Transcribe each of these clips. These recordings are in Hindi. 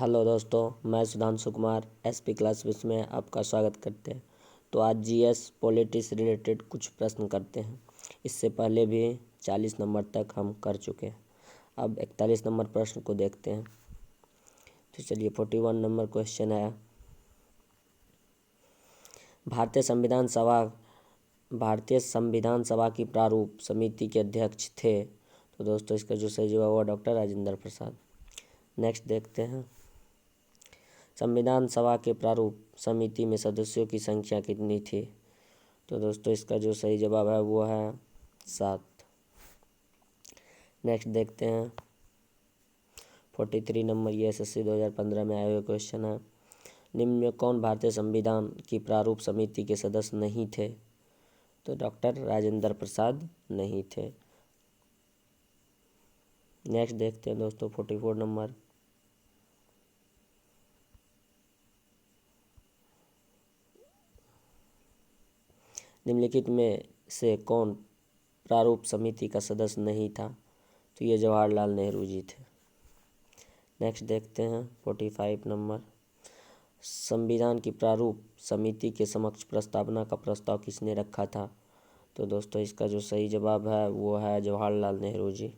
हेलो दोस्तों, मैं Sudhanshu Kumar SP class wish में आपका स्वागत करते हैं। तो आज जीएस पॉलिटिक्स रिलेटेड कुछ प्रश्न करते हैं। इससे पहले भी 40 नंबर तक हम कर चुके हैं। अब 41 नंबर प्रश्न को देखते हैं। तो चलिए 41 नंबर क्वेश्चन है, भारतीय संविधान सभा की प्रारूप समिति के अध्यक्ष थे। तो दोस्तों इसका जो सही जवाब हुआ डॉक्टर राजेंद्र प्रसाद। नेक्स्ट देखते हैं, संविधान सभा के प्रारूप समिति में सदस्यों की संख्या कितनी थी। तो दोस्तों इसका जो सही जवाब है वो है 7। नेक्स्ट देखते हैं 43 नंबर, ये एसएससी 2015 में आए हुए क्वेश्चन है। निम्न में कौन भारतीय संविधान की प्रारूप समिति के सदस्य नहीं थे। तो डॉक्टर राजेंद्र प्रसाद नहीं थे। नेक्स्ट देखते हैं दोस्तों 44 नंबर, निम्नलिखित में से कौन प्रारूप समिति का सदस्य नहीं था। तो ये जवाहरलाल नेहरू जी थे। नेक्स्ट देखते हैं 45 नंबर, संविधान की प्रारूप समिति के समक्ष प्रस्तावना का प्रस्ताव किसने रखा था। तो दोस्तों इसका जो सही जवाब है वो है जवाहरलाल नेहरू जी।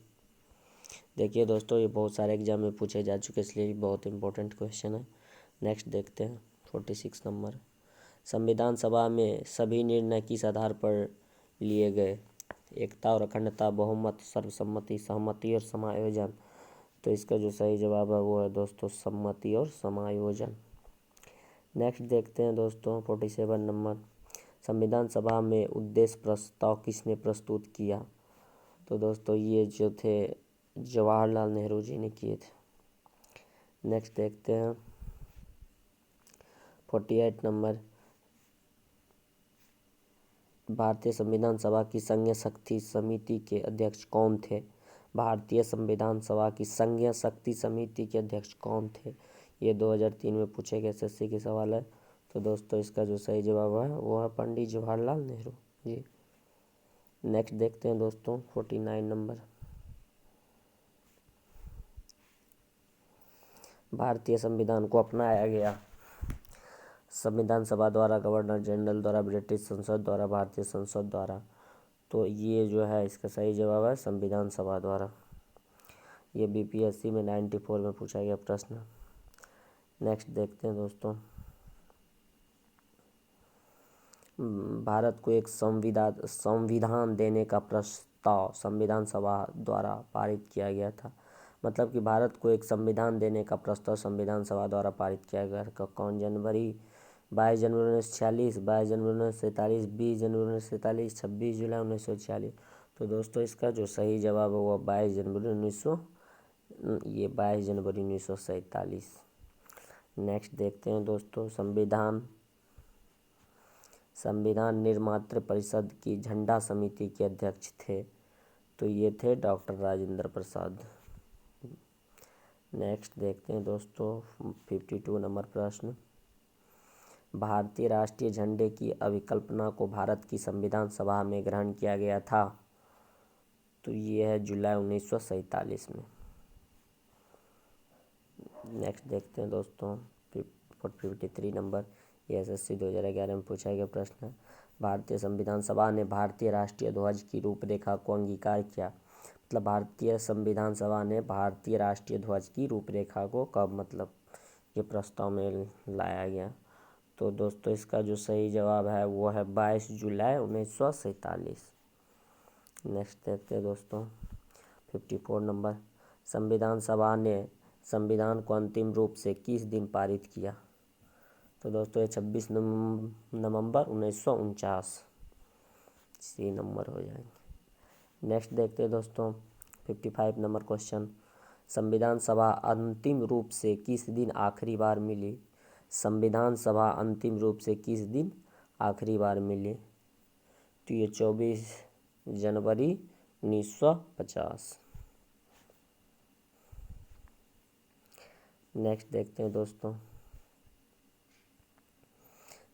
देखिए दोस्तों ये बहुत सारे एग्जाम में पूछे जा चुके, इसलिए बहुत इंपॉर्टेंट क्वेश्चन है। नेक्स्ट देखते हैं 46 नंबर, संविधान सभा में सभी निर्णय किस आधार पर लिए गए। एकता और अखंडता, बहुमत, सर्वसम्मति, सहमति और समायोजन। तो इसका जो सही जवाब है वो है दोस्तों सम्मति और समायोजन। नेक्स्ट देखते हैं दोस्तों 47 नंबर, संविधान सभा में उद्देश्य प्रस्ताव किसने प्रस्तुत किया। तो दोस्तों ये जो थे जवाहरलाल नेहरू जी ने किए थे। नेक्स्ट देखते हैं 48 नंबर, भारतीय संविधान सभा की संघीय शक्ति समिति के अध्यक्ष कौन थे। भारतीय संविधान सभा की संघीय शक्ति समिति के अध्यक्ष कौन थे। ये 2003 में पूछे गए एसएससी के सवाल है। तो दोस्तों इसका जो सही जवाब है वो है पंडित जवाहरलाल नेहरू जी। नेक्स्ट देखते हैं दोस्तों 49 नंबर, भारतीय संविधान को अपनाया गया संविधान सभा द्वारा, गवर्नर जनरल द्वारा, ब्रिटिश संसद द्वारा, भारतीय संसद द्वारा। तो ये जो है इसका सही जवाब है संविधान सभा द्वारा। ये बीपीएससी में 94 में पूछा गया प्रश्न। नेक्स्ट देखते हैं दोस्तों, भारत को एक संविधान देने का प्रस्ताव संविधान सभा द्वारा पारित किया गया था। मतलब कि भारत को एक संविधान देने का प्रस्ताव संविधान सभा द्वारा पारित किया गया था। कौन जनवरी 22 जनवरी 1946, 22 जनवरी 1947, 20 जनवरी 1947, 26 जुलाई 1946। तो दोस्तों इसका जो सही जवाब है वो 22 जनवरी 1947। नेक्स्ट देखते हैं दोस्तों, संविधान निर्मात्र परिषद की झंडा समिति के अध्यक्ष थे। तो ये थे डॉक्टर राजेंद्र प्रसाद। नेक्स्ट देखते हैं दोस्तों 52 नंबर प्रश्न, भारतीय राष्ट्रीय झंडे की अभिकल्पना को भारत की संविधान सभा में ग्रहण किया गया था। तो ये है जुलाई 1947 में। नेक्स्ट देखते हैं दोस्तों 53 नंबर, ये एसएससी 2011 में पूछा गया प्रश्न है। भारतीय संविधान सभा ने भारतीय राष्ट्रीय ध्वज की रूपरेखा को अंगीकार किया। मतलब भारतीय संविधान सभा ने भारतीय राष्ट्रीय ध्वज की रूपरेखा को कब मतलब ये प्रस्ताव में लाया गया। तो दोस्तों इसका जो सही जवाब है वो है 22 जुलाई 1947। नेक्स्ट देखते हैं दोस्तों 54 नंबर, संविधान सभा ने संविधान को अंतिम रूप से किस दिन पारित किया। तो दोस्तों ये 26 नवंबर 1949। सी नंबर हो जाएंगे। नेक्स्ट देखते हैं दोस्तों 55 नंबर क्वेश्चन, संविधान सभा अंतिम रूप से किस दिन आखिरी बार मिली। संविधान सभा अंतिम रूप से किस दिन आखिरी बार मिली। तो ये 24 जनवरी 1950। नेक्स्ट देखते हैं दोस्तों,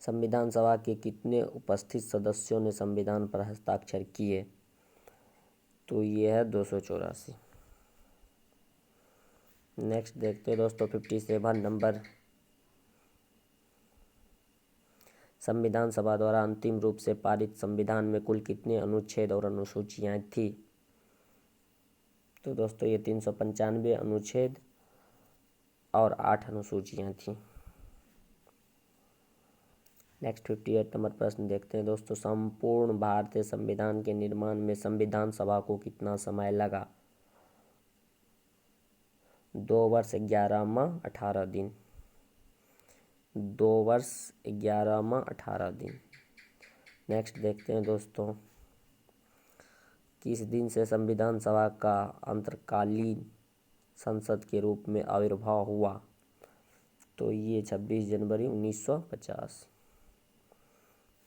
संविधान सभा के कितने उपस्थित सदस्यों ने संविधान पर हस्ताक्षर किए। तो ये है 284। नेक्स्ट देखते हैं दोस्तों 57 नंबर, संविधान सभा द्वारा अंतिम रूप से पारित संविधान में कुल कितने अनुच्छेद और अनुसूचियां थी? तो दोस्तों ये 395 अनुच्छेद और 8 अनुसूचियां थी। नेक्स्ट 58 नंबर प्रश्न देखते हैं दोस्तों, संपूर्ण भारतीय संविधान के निर्माण में संविधान सभा को कितना समय लगा? 2 वर्ष 11 माह 18 दिन। 2 वर्ष 11 माह 18 दिन। नेक्स्ट देखते हैं दोस्तों, किस दिन से संविधान सभा का अंतरकालीन संसद के रूप में आविर्भाव हुआ? तो ये 26 जनवरी 1950।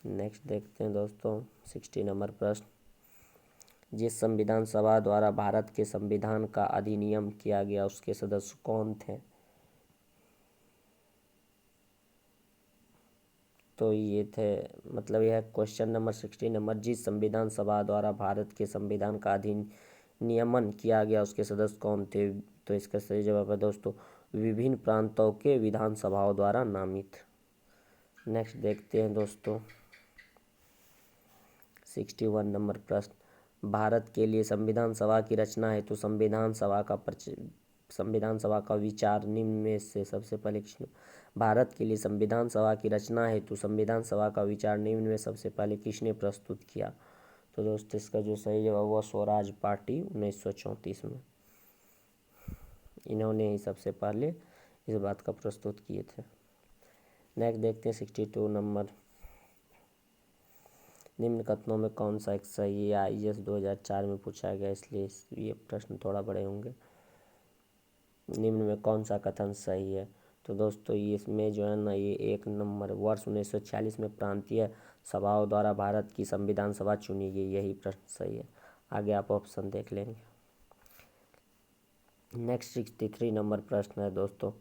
नेक्स्ट देखते हैं दोस्तों 60 नंबर प्रश्न, जिस संविधान सभा द्वारा भारत के संविधान का अधिनियम किया गया उसके सदस्य कौन थे? तो ये थे, मतलब यह क्वेश्चन नंबर 60 नंबर, जिस संविधान सभा द्वारा भारत के संविधान का अधिनियमन किया गया उसके सदस्य कौन थे? तो इसका सही जवाब है दोस्तों विभिन्न प्रांतों के विधानसभाओं द्वारा नामित। नेक्स्ट देखते हैं दोस्तों 61 नंबर प्रश्न, भारत के लिए संविधान सभा की रचना है तो संविधान सभा का विचार निम्न में से सबसे पहले किसने? भारत के लिए संविधान सभा की रचना है तो संविधान सभा का विचार निम्न में सबसे पहले किसने प्रस्तुत किया? तो दोस्तों इसका जो सही जवाब हुआ स्वराज पार्टी 1934 में, इन्होंने ही सबसे पहले इस बात का प्रस्तुत किए थे। नेक्स्ट देखते हैं 62 नंबर, निम्न कथनों में कौन सा एक सही है? IAS 2004 में पूछा गया, इसलिए ये प्रश्न थोड़ा बड़े होंगे। निम्न में कौन सा कथन सही है? तो दोस्तों ये इसमें जो है ना, ये 1 नंबर, वर्ष 1946 में प्रांतीय सभाओं द्वारा भारत की संविधान सभा चुनी गई, यही प्रश्न सही है। आगे आप ऑप्शन देख लेंगे। नेक्स्ट 63 नंबर प्रश्न है दोस्तों,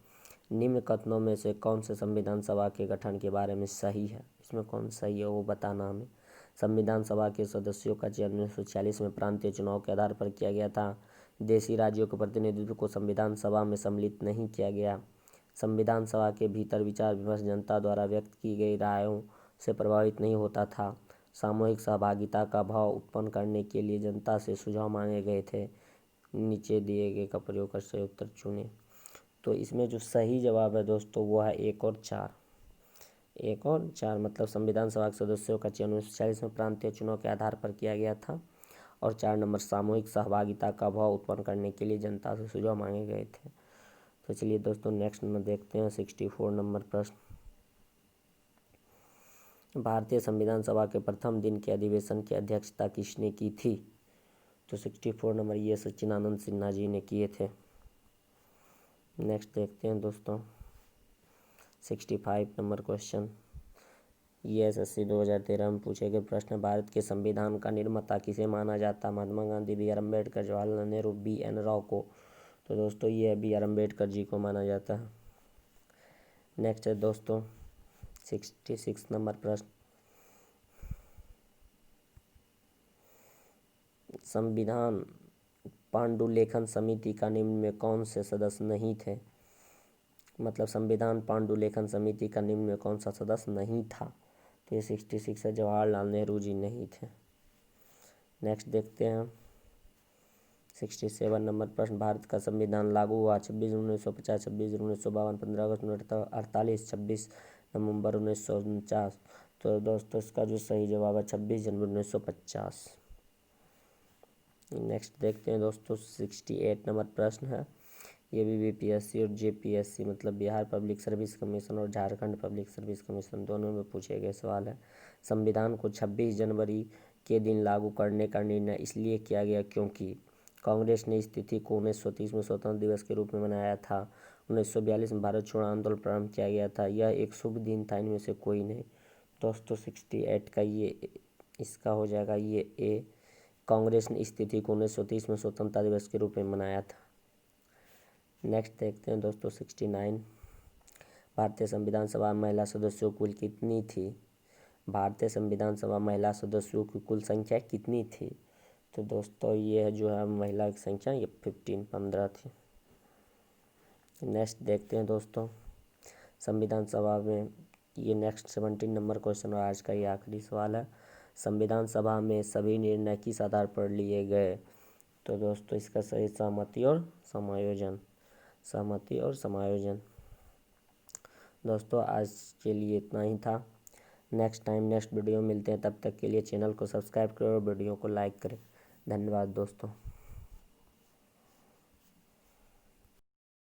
निम्न कथनों में से कौन से संविधान सभा के गठन के बारे में सही है? इसमें कौन सही है वो बताना हमें। संविधान सभा के सदस्यों का चयन 1946 में प्रांतीय चुनाव के आधार पर किया गया था। देशी राज्यों के प्रतिनिधित्व को संविधान सभा में सम्मिलित नहीं किया गया। संविधान सभा के भीतर विचार विमर्श जनता द्वारा व्यक्त की गई रायों से प्रभावित नहीं होता था। सामूहिक सहभागिता का भाव उत्पन्न करने के लिए जनता से सुझाव मांगे गए थे। नीचे दिए गए का प्रयोग कर सही उत्तर चुनें। तो इसमें जो सही जवाब है दोस्तों वो है 1 और 4। 1 और 4 मतलब संविधान सभा के सदस्यों का चयन 1946 में प्रांतीय चुनाव के आधार पर किया गया था, और 4 नंबर सामूहिक सहभागिता का भाव उत्पन्न करने के लिए जनता से सुझाव मांगे गए थे। तो चलिए दोस्तों नेक्स्ट में देखते हैं 64 नंबर प्रश्न, भारतीय संविधान सभा के प्रथम दिन के अधिवेशन की अध्यक्षता किसने की थी? तो 64 नंबर ये सच्चिदानंद सिन्हा जी ने किए थे। नेक्स्ट देखते हैं दोस्तों 65 नंबर क्वेश्चन, ये SSC 2013 में पूछे गए प्रश्न, भारत के संविधान का निर्माता किसे माना जाता? महात्मा गांधी, BR अम्बेडकर, जवाहरलाल नेहरू, BN राव को? तो दोस्तों ये BR अम्बेडकर जी को माना जाता है। नेक्स्ट है दोस्तों 66 नंबर प्रश्न, संविधान पांडुलेखन समिति का निम्न में कौन से सदस्य नहीं थे? मतलब संविधान पांडुलेखन समिति का निम्न में कौन सा सदस्य नहीं था? तो ये 66 है, जवाहरलाल नेहरू जी नहीं थे। नेक्स्ट देखते हैं 67 नंबर प्रश्न, भारत का संविधान लागू हुआ 26 जून 1950, 26 जून 1952, 15 अगस्त 1948, 26 नवंबर 1949। तो दोस्तों इसका जो सही जवाब है 26 जनवरी 1950। नेक्स्ट देखते हैं दोस्तों 68 नंबर प्रश्न है, ये भी BPSC और JPSC मतलब बिहार पब्लिक सर्विस कमीशन और झारखंड पब्लिक सर्विस कमीशन दोनों में पूछे गए सवाल है। संविधान को 26 जनवरी के दिन लागू करने का निर्णय इसलिए किया गया क्योंकि कांग्रेस ने इस तिथि को 1930 में स्वतंत्रता दिवस के रूप में मनाया था। 1942 में भारत छोड़ो आंदोलन प्रारंभ किया गया था, यह एक शुभ दिन था, इनमें से कोई नहीं। दोस्तों 68 का ये इसका हो जाएगा ये A, कांग्रेस ने इस तिथि को 1930 में स्वतंत्रता दिवस के रूप में मनाया था। नेक्स्ट देखते हैं दोस्तों 69, भारतीय संविधान सभा महिला सदस्यों की कुल कितनी थी? भारतीय संविधान सभा महिला सदस्यों की कुल संख्या कितनी थी? तो दोस्तों ये जो है महिला की संख्या ये 15 थी। नेक्स्ट देखते हैं दोस्तों, संविधान सभा में ये नेक्स्ट 17 नंबर क्वेश्चन और आज का ये आखिरी सवाल है। संविधान सभा में सभी निर्णय किस आधार पर लिए गए? तो दोस्तों इसका सही सहमति और समायोजन, सहमति और समायोजन। दोस्तों आज के लिए इतना ही था। नेक्स्ट टाइम नेक्स्ट वीडियो मिलते हैं, तब तक के लिए चैनल को सब्सक्राइब करें और वीडियो को लाइक करें। धन्यवाद दोस्तों।